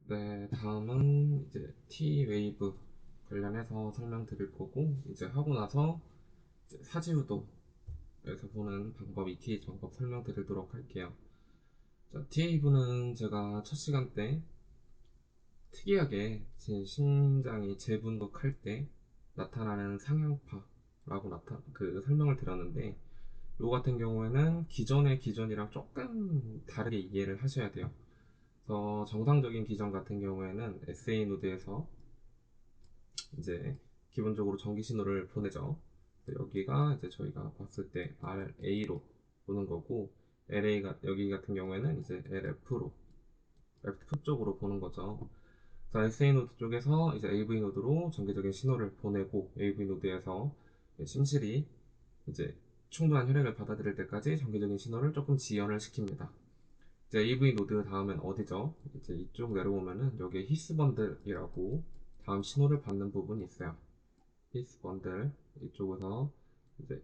네, 다음은 이제 T-웨이브 관련해서 설명드릴 거고, 이제 하고 나서 이제 사지우도에서 보는 방법, ETH 방법 설명드리도록 할게요. 자, T-웨이브는 제가 첫 시간 때 특이하게 제 심장이 재분극할 때 나타나는 상향파라고 설명을 드렸는데, 요 같은 경우에는 기존의 기전이랑 조금 다르게 이해를 하셔야 돼요. 그래서 정상적인 기전 같은 경우에는 SA 노드에서 이제 기본적으로 전기 신호를 보내죠. 여기가 이제 저희가 봤을 때 RA로 보는 거고, LA가 여기 같은 경우에는 이제 LF로 F 쪽으로 보는 거죠. 자, SA 노드 쪽에서 이제 AV 노드로 전기적인 신호를 보내고, AV 노드에서 심실이 이제 충분한 혈액을 받아들일 때까지 전기적인 신호를 조금 지연을 시킵니다. 이제 AV 노드 다음엔 어디죠? 이제 이쪽 내려오면은 여기에 히스 번들이라고 다음 신호를 받는 부분이 있어요. 히스 번들 이쪽에서 이제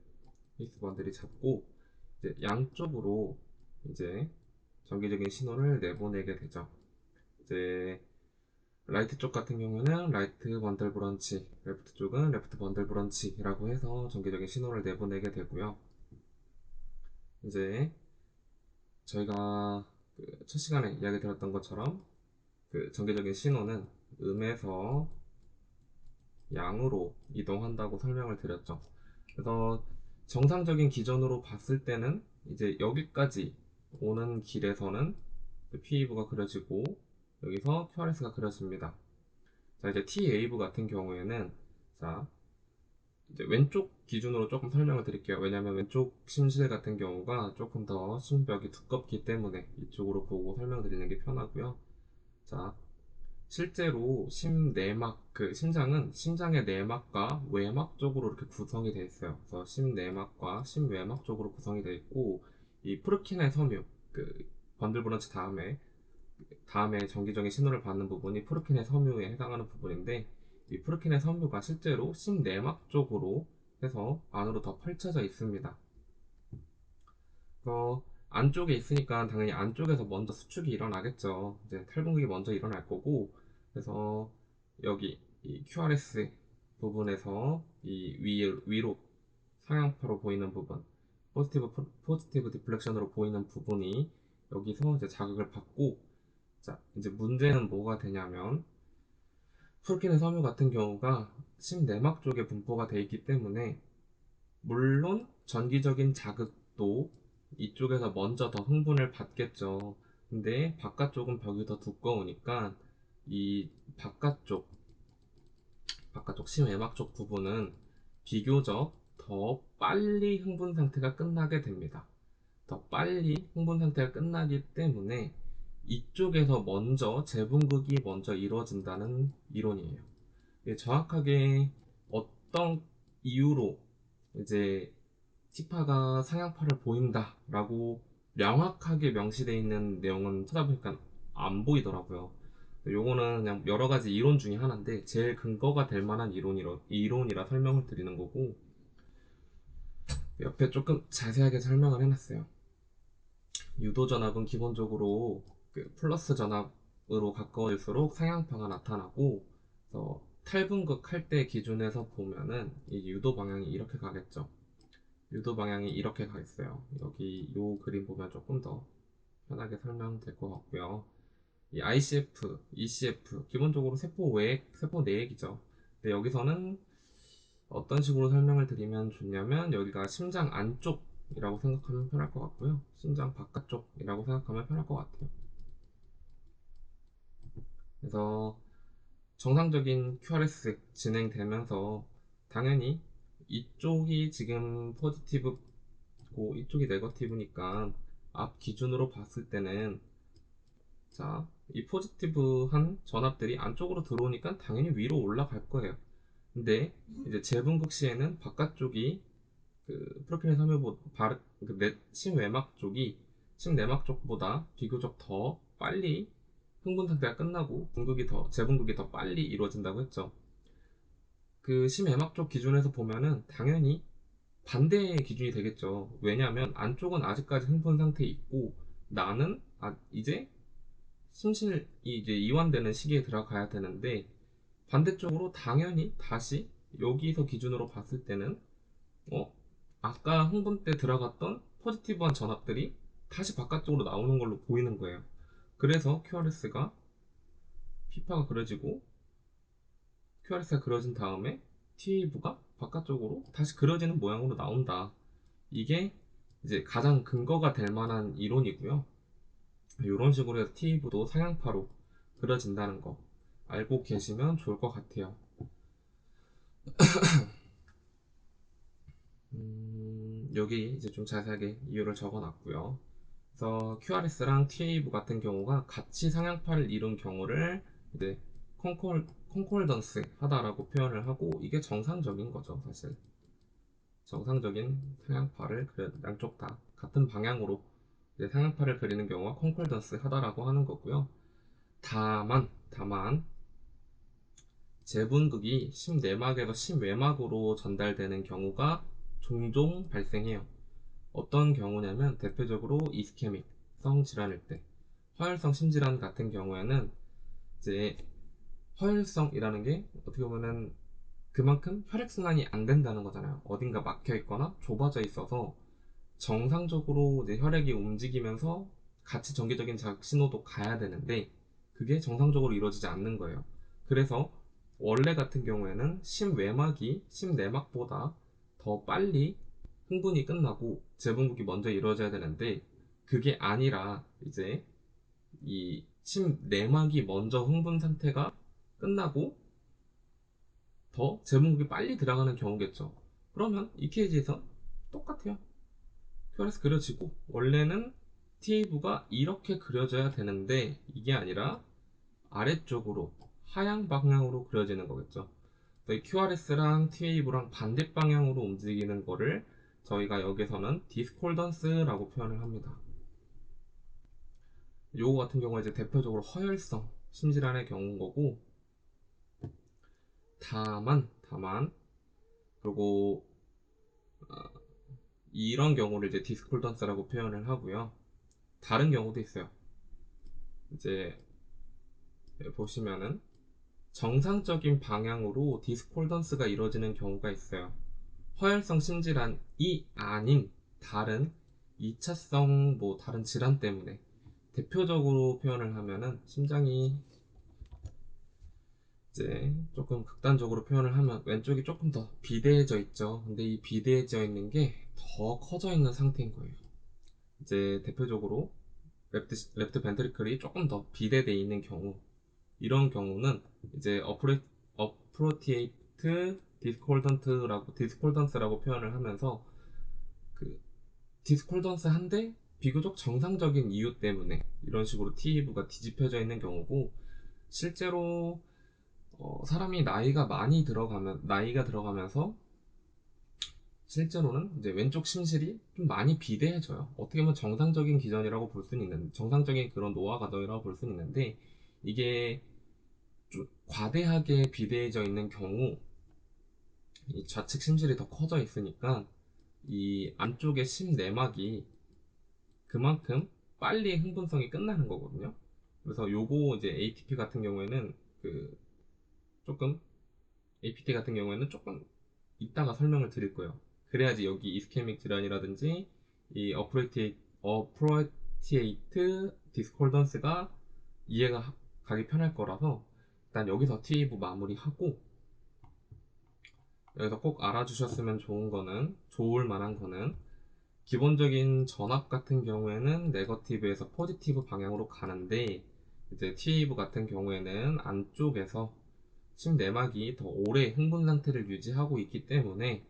히스 번들이 잡고 이제 양쪽으로 이제 전기적인 신호를 내보내게 되죠. 이제 라이트 쪽 같은 경우는 라이트 번들 브런치, 레프트 쪽은 레프트 번들 브런치라고 해서 전기적인 신호를 내보내게 되고요. 이제 저희가 그첫 시간에 이야기 드렸던 것처럼 그 전기적인 신호는 음에서 양으로 이동한다고 설명을 드렸죠. 그래서 정상적인 기전으로 봤을 때는 이제 여기까지 오는 길에서는 P웨이브가 그려지고 여기서 QRS가 그려집니다. 자, 이제 T웨이브 같은 경우에는 자, 이제 왼쪽 기준으로 조금 설명을 드릴게요. 왜냐하면 왼쪽 심실 같은 경우가 조금 더 심벽이 두껍기 때문에 이쪽으로 보고 설명드리는 게 편하고요. 자, 실제로 심장은 심장의 내막과 외막 쪽으로 이렇게 구성이 되어 있어요. 그래서 심내막과 심외막 쪽으로 구성이 되어 있고, 이 프르킨의 섬유, 그 번들 브런치 다음에 정기적인 신호를 받는 부분이 프르킨의 섬유에 해당하는 부분인데, 이 프르킨의 섬유가 실제로 심내막 쪽으로 해서 안으로 더 펼쳐져 있습니다. 안쪽에 있으니까 당연히 안쪽에서 먼저 수축이 일어나겠죠. 이제 탈분극이 먼저 일어날 거고, 그래서 여기 이 QRS 부분에서 위로 상향파로 보이는 부분, 포지티브 디플렉션으로 보이는 부분이 여기서 이제 자극을 받고, 자, 이제 문제는 뭐가 되냐면, 풀킨의 섬유 같은 경우가 심내막 쪽에 분포가 되어 있기 때문에 물론 전기적인 자극도 이쪽에서 먼저 더 흥분을 받겠죠. 근데 바깥쪽은 벽이 더 두꺼우니까 이 바깥쪽 심외막 쪽 부분은 비교적 더 빨리 흥분 상태가 끝나게 됩니다. 더 빨리 흥분 상태가 끝나기 때문에 이쪽에서 먼저 재분극이 먼저 이루어진다는 이론이에요. 정확하게 어떤 이유로 이제 티파가 상향파를 보인다라고 명확하게 명시되어 있는 내용은 찾아보니까 안 보이더라고요. 요거는 그냥 여러 가지 이론 중에 하나인데 제일 근거가 될 만한 이론이라 설명을 드리는 거고, 옆에 조금 자세하게 설명을 해놨어요. 유도 전압은 기본적으로 그 플러스 전압으로 가까워질수록 상향파가 나타나고, 그래서 탈분극할 때 기준에서 보면은 이 유도 방향이 이렇게 가겠죠. 유도 방향이 이렇게 가 있어요. 여기 요 그림 보면 조금 더 편하게 설명될 것 같고요. 이 ICF, ECF 기본적으로 세포 내액이죠. 근데 여기서는 어떤 식으로 설명을 드리면 좋냐면 여기가 심장 안쪽이라고 생각하면 편할 것 같고요. 심장 바깥쪽이라고 생각하면 편할 것 같아요. 그래서 정상적인 QRS 진행되면서 당연히 이쪽이 지금 포지티브고 이쪽이 네거티브니까 앞 기준으로 봤을 때는 자, 이 포지티브한 전압들이 안쪽으로 들어오니까 당연히 위로 올라갈 거예요. 근데 이제 재분극 시에는 바깥쪽이 그 프로필린 섬유 심외막 쪽이 심내막 쪽보다 비교적 더 빨리 흥분 상태가 끝나고 재분극이 더 빨리 이루어진다고 했죠. 그 심외막 쪽 기준에서 보면은 당연히 반대의 기준이 되겠죠. 왜냐하면 안쪽은 아직까지 흥분 상태에 있고 나는 이제 심실이 이제 이완되는 시기에 들어가야 되는데, 반대쪽으로 당연히 다시 여기서 기준으로 봤을 때는 어 아까 흥분 때 들어갔던 포지티브한 전압들이 다시 바깥쪽으로 나오는 걸로 보이는 거예요. 그래서 QRS가 피파가 그려지고, QRS가 그려진 다음에 TAV가 바깥쪽으로 다시 그려지는 모양으로 나온다. 이게 이제 가장 근거가 될 만한 이론이고요. 이런 식으로 해서 TAV도 상향파로 그려진다는 거 알고 계시면 좋을 것 같아요. 여기 이제 좀 자세하게 이유를 적어 놨고요. 그래서 QRS랑 TAV 같은 경우가 같이 상향파를 이룬 경우를 이제 콘콜던스 하다라고 표현을 하고, 이게 정상적인 거죠. 사실 정상적인 상향파를 양쪽 다 같은 방향으로 이제 상향파를 그리는 경우가 콘콜던스 하다라고 하는 거고요. 다만 재분극이 심내막에서 심외막으로 전달되는 경우가 종종 발생해요. 어떤 경우냐면 대표적으로 이스케믹성 질환일 때, 허혈성 심질환 같은 경우에는 이제 허혈성이라는 게 어떻게 보면은 그만큼 혈액순환이 안 된다는 거잖아요. 어딘가 막혀 있거나 좁아져 있어서 정상적으로 이제 혈액이 움직이면서 같이 전기적인 자극 신호도 가야 되는데, 그게 정상적으로 이루어지지 않는 거예요. 그래서 원래 같은 경우에는 심외막이 심내막보다 더 빨리 흥분이 끝나고 재분국이 먼저 이루어져야 되는데, 그게 아니라 이제 이 심내막이 먼저 흥분 상태가 끝나고 더 재분국이 빨리 들어가는 경우겠죠. 그러면 EKG에서 똑같아요. QRS 그려지고, 원래는 TAV가 이렇게 그려져야 되는데 이게 아니라 아래쪽으로 하향 방향으로 그려지는 거겠죠. QRS랑 TAV랑 반대 방향으로 움직이는 거를 저희가 여기서는 디스콜던스라고 표현을 합니다. 요거 같은 경우에 이제 대표적으로 허혈성 심질환의 경우인 거고, 다만 그리고 이런 경우를 이제 디스콜던스라고 표현을 하고요. 다른 경우도 있어요. 이제 보시면은 정상적인 방향으로 디스콜던스가 이루어지는 경우가 있어요. 허혈성 심질환이 아닌 다른 2차성 뭐 다른 질환 때문에, 대표적으로 표현을 하면은 심장이 이제 조금 극단적으로 표현을 하면 왼쪽이 조금 더 비대해져 있죠. 근데 이 비대해져 있는 게 더 커져 있는 상태인 거예요. 이제 대표적으로 레프트 벤트리클이 조금 더 비대돼 있는 경우, 이런 경우는 이제 어프로티에이트 디스콜던스라고 표현을 하면서, 그 디스콜던스 한데 비교적 정상적인 이유 때문에 이런 식으로 TAV가 뒤집혀져 있는 경우고, 실제로 사람이 나이가 들어가면서 실제로는 이제 왼쪽 심실이 좀 많이 비대해져요. 어떻게 보면 정상적인 기전이라고 볼 수는 있는, 정상적인 그런 노화 과정이라고 볼 수는 있는데, 이게 좀 과대하게 비대해져 있는 경우 이 좌측 심실이 더 커져 있으니까 이 안쪽의 심내막이 그만큼 빨리 흥분성이 끝나는 거거든요. 그래서 요거 이제 ATP 같은 경우에는 그 조금 APT 같은 경우에는 조금 이따가 설명을 드릴 거예요. 그래야지 여기 이스케믹 질환이라든지 이 어프로티에이트 디스콜던스가 이해가 가기 편할 거라서, 일단 여기서 TAV 마무리하고, 여기서 꼭 알아주셨으면 좋을 만한 거는, 기본적인 전압 같은 경우에는 네거티브에서 포지티브 방향으로 가는데, 이제 TAV 같은 경우에는 안쪽에서 심내막이 더 오래 흥분 상태를 유지하고 있기 때문에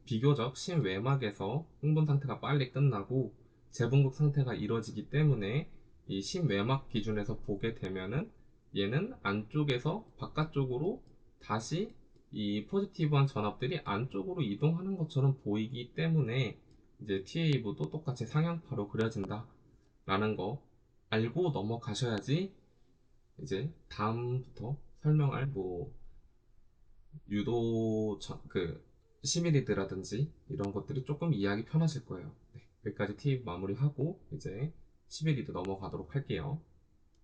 비교적 심외막에서 흥분 상태가 빨리 끝나고 재분국 상태가 이루어지기 때문에, 이 심외막 기준에서 보게 되면은 얘는 안쪽에서 바깥쪽으로 다시 이 포지티브한 전압들이 안쪽으로 이동하는 것처럼 보이기 때문에 이제 TAV도 똑같이 상향파로 그려진다 라는 거 알고 넘어가셔야지 이제 다음부터 설명할 뭐 유도 시밀리드라든지 이런 것들이 조금 이해하기 편하실 거예요. 네, 여기까지 팁 마무리하고 이제 시밀리드 넘어가도록 할게요.